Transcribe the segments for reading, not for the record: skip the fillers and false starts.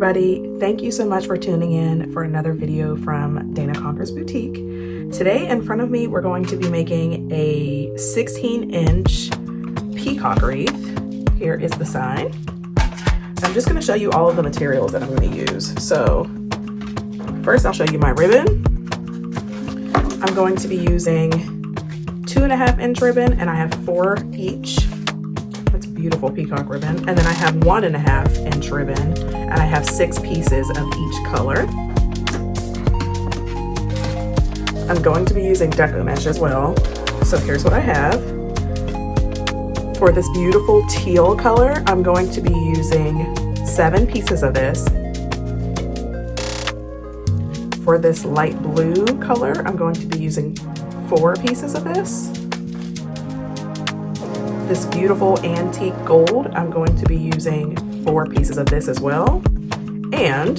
everybody, thank you so much for tuning in for another video from Dana Conquers Boutique. Today in front of me we're going to be making a 16-inch peacock wreath. Here is the sign. I'm just going to show you all of the materials that I'm going to use. So first I'll show you my ribbon. I'm going to be using 2.5-inch ribbon, and I have 4 each. That's beautiful peacock ribbon. And then I have 1.5-inch ribbon, and I have 6 pieces of each color. I'm going to be using deco mesh as well. So here's what I have. For this beautiful teal color, I'm going to be using 7 pieces of this. For this light blue color, I'm going to be using 4 pieces of this. This beautiful antique gold, I'm going to be using 4 pieces of this as well. And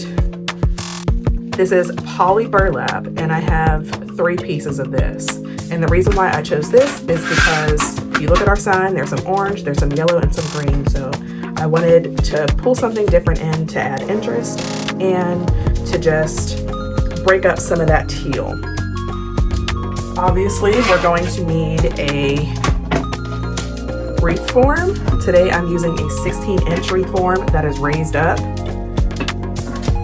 this is poly burlap, and I have 3 pieces of this. And the reason why I chose this is because if you look at our sign, there's some orange, there's some yellow, and some green. So I wanted to pull something different in to add interest and to just break up some of that teal. Obviously, we're going to need a wreath form. Today I'm using a 16-inch wreath form that is raised up.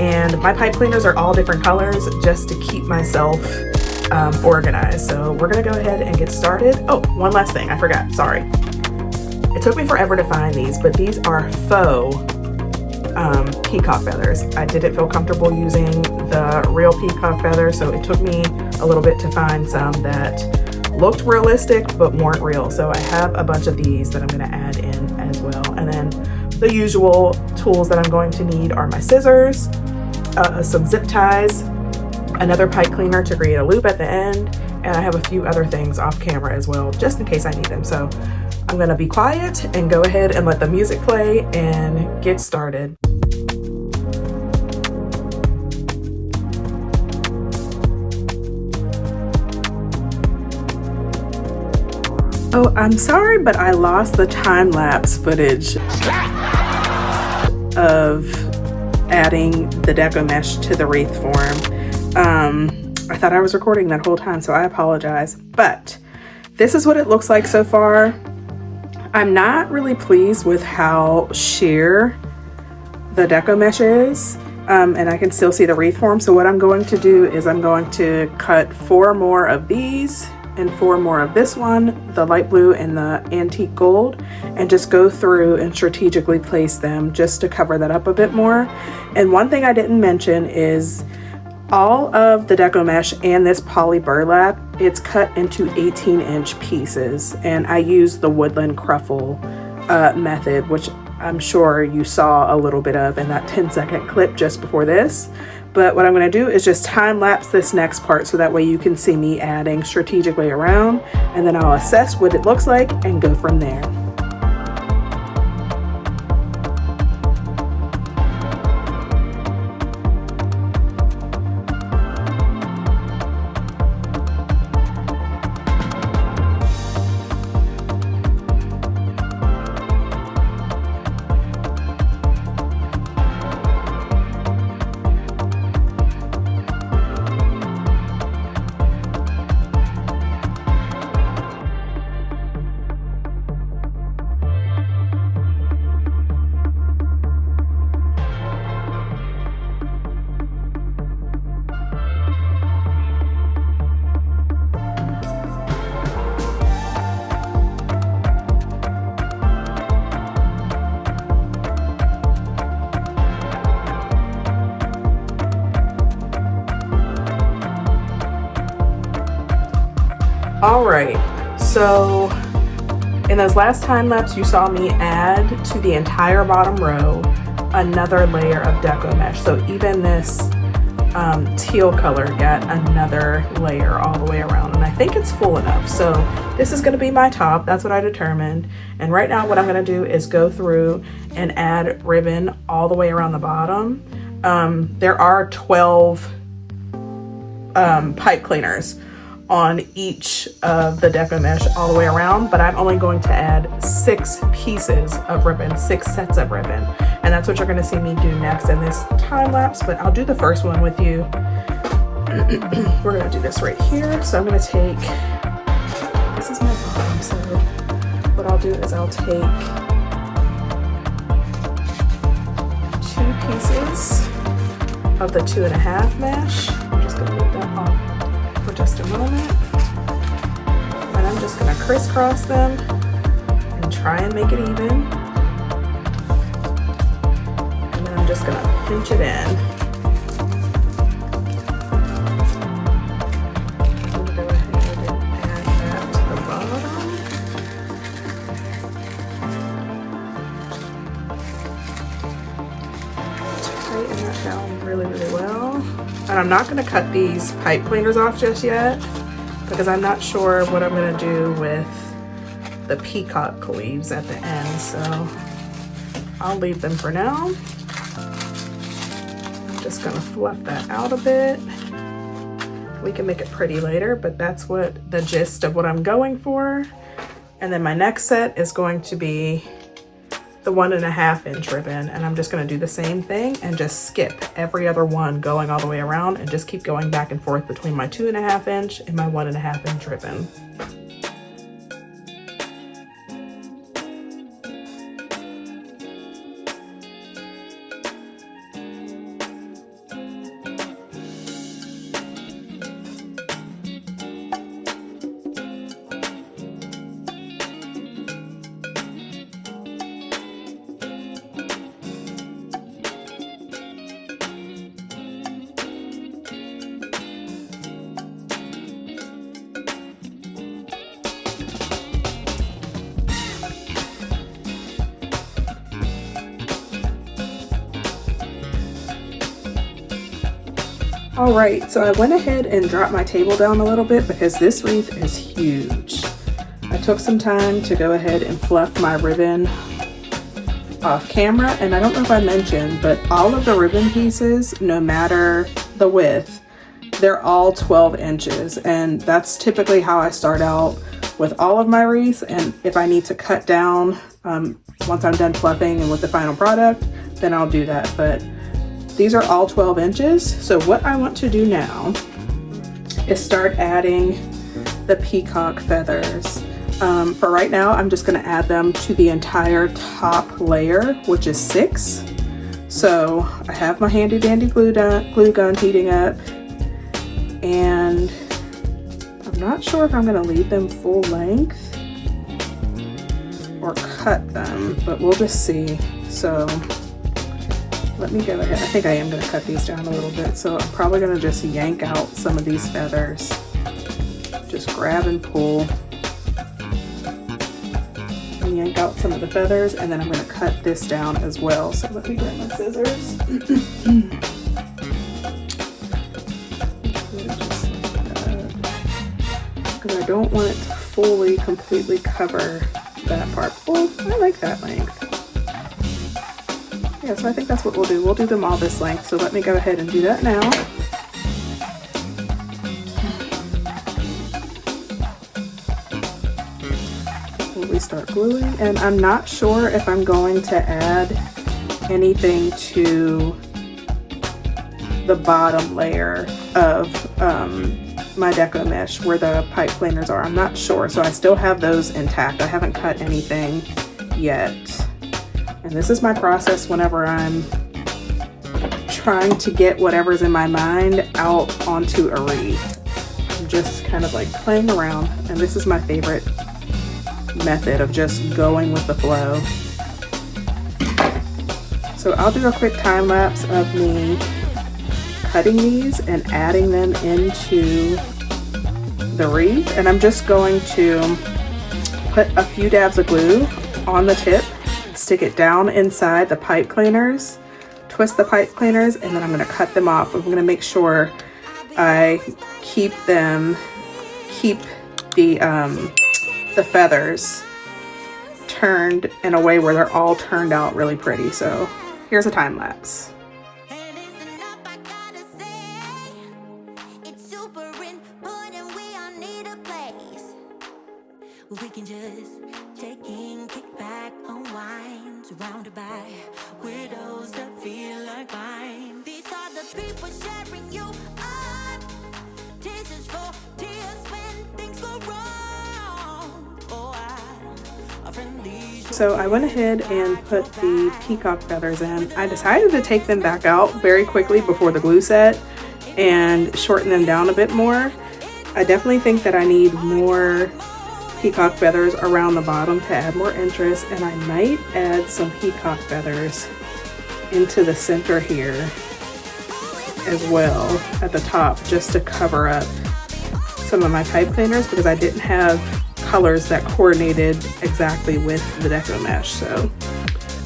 And my pipe cleaners are all different colors just to keep myself organized. So we're gonna go ahead and get started. Oh, one last thing, I forgot, sorry. It took me forever to find these, but these are faux peacock feathers. I didn't feel comfortable using the real peacock feathers, so it took me a little bit to find some that looked realistic but weren't real. So I have a bunch of these that I'm going to add in as well. And then the usual tools that I'm going to need are my scissors, some zip ties, another pipe cleaner to create a loop at the end, and I have a few other things off camera as well, just in case I need them. So I'm going to be quiet and go ahead and let the music play and get started. Oh, I'm sorry, but I lost the time-lapse footage of adding the deco mesh to the wreath form. I thought I was recording that whole time, so I apologize. But this is what it looks like so far. I'm not really pleased with how sheer the deco mesh is, and I can still see the wreath form. So what I'm going to do is I'm going to cut 4 more of these and 4 more of this one, the light blue and the antique gold, and just go through and strategically place them just to cover that up a bit more. And one thing I didn't mention is all of the deco mesh and this poly burlap, it's cut into 18-inch pieces, and I use the woodland cruffle method, which I'm sure you saw a little bit of in that 10-second clip just before this. But what I'm going to do is just time lapse this next part so that way you can see me adding strategically around, and then I'll assess what it looks like and go from there. All right, so in those last time lapse, you saw me add to the entire bottom row another layer of deco mesh. So even this teal color got another layer all the way around, and I think it's full enough. So this is going to be my top. That's what I determined. And right now what I'm going to do is go through and add ribbon all the way around the bottom. There are 12 pipe cleaners on each of the deco mesh all the way around, but I'm only going to add 6 pieces of ribbon, 6 sets of ribbon. And that's what you're gonna see me do next in this time lapse, but I'll do the first one with you. We're gonna do this right here. So I'm gonna take, this is my bottom, so what I'll do is I'll take 2 pieces of the 2.5 mesh. I'm just gonna leave that on for just a moment. And I'm just gonna crisscross them and try and make it even. And then I'm just gonna pinch it in. I'm gonna go ahead and add that to the bottom. Tighten that down really, really well. And I'm not gonna cut these pipe cleaners off just yet because I'm not sure what I'm gonna do with the peacock leaves at the end, so I'll leave them for now. I'm just gonna fluff that out a bit. We can make it pretty later, but that's what the gist of what I'm going for. And then my next set is going to be the 1.5 inch ribbon, and I'm just going to do the same thing and just skip every other one going all the way around and just keep going back and forth between my 2.5 inch and my 1.5 inch ribbon. All right, so I went ahead and dropped my table down a little bit because this wreath is huge. I took some time to go ahead and fluff my ribbon off camera, and I don't know if I mentioned, but all of the ribbon pieces, no matter the width, they're all 12 inches, and that's typically how I start out with all of my wreaths. And if I need to cut down once I'm done fluffing and with the final product, then I'll do that. But these are all 12 inches. So what I want to do now is start adding the peacock feathers. For right now, I'm just gonna add them to the entire top layer, which is 6. So I have my handy dandy glue gun heating up, and I'm not sure if I'm gonna leave them full length or cut them, but we'll just see. So let me go ahead. I think I am going to cut these down a little bit. So I'm probably going to just yank out some of these feathers. Just grab and pull. And yank out some of the feathers. And then I'm going to cut this down as well. So let me grab my scissors. Because I don't want it to fully, completely cover that part. Oh, I like that length. Yeah, so I think that's what we'll do. We'll do them all this length. So let me go ahead and do that now. Before we start gluing. And I'm not sure if I'm going to add anything to the bottom layer of my deco mesh where the pipe cleaners are. I'm not sure. So I still have those intact. I haven't cut anything yet. And this is my process whenever I'm trying to get whatever's in my mind out onto a wreath. I'm just kind of like playing around, and this is my favorite method of just going with the flow. So I'll do a quick time lapse of me cutting these and adding them into the wreath, and I'm just going to put a few dabs of glue on the tip, stick it down inside the pipe cleaners, twist the pipe cleaners, and then I'm going to cut them off. I'm going to make sure I keep the feathers turned in a way where they're all turned out really pretty. So here's a time lapse. It's super important we all need We can just take in, kick back, unwind, surrounded by widows that feel like mine. These are the people sharing you up. Tears is for tears when things go wrong. Oh, a friendly. So I went ahead and put the peacock feathers in. I decided to take them back out very quickly before the glue set and shorten them down a bit more. I definitely think that I need more peacock feathers around the bottom to add more interest, and I might add some peacock feathers into the center here as well at the top, just to cover up some of my pipe cleaners, because I didn't have colors that coordinated exactly with the deco mesh. So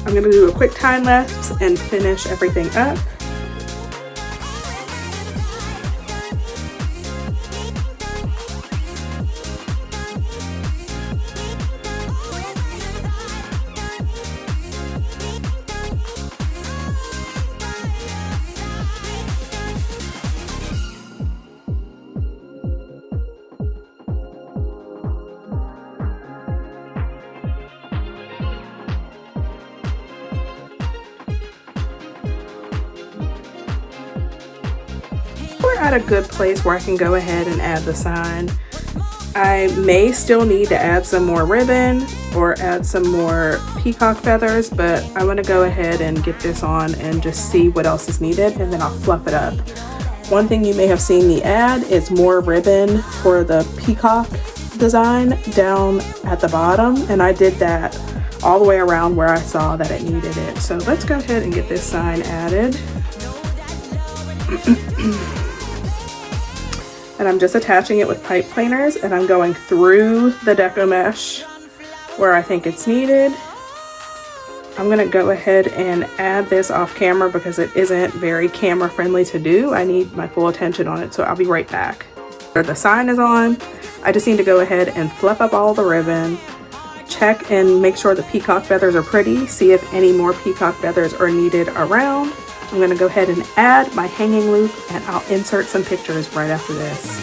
I'm going to do a quick time lapse and finish everything up. We're at a good place where I can go ahead and add the sign. I may still need to add some more ribbon or add some more peacock feathers, but I want to go ahead and get this on and just see what else is needed, and then I'll fluff it up. One thing you may have seen me add is more ribbon for the peacock design down at the bottom, and I did that all the way around where I saw that it needed it. So let's go ahead and get this sign added. And I'm just attaching it with pipe cleaners, and I'm going through the deco mesh where I think it's needed. I'm gonna go ahead and add this off camera because it isn't very camera friendly to do. I need my full attention on it, so I'll be right back. The sign is on. I just need to go ahead and fluff up all the ribbon, check and make sure the peacock feathers are pretty, see if any more peacock feathers are needed around. I'm going to go ahead and add my hanging loop, and I'll insert some pictures right after this.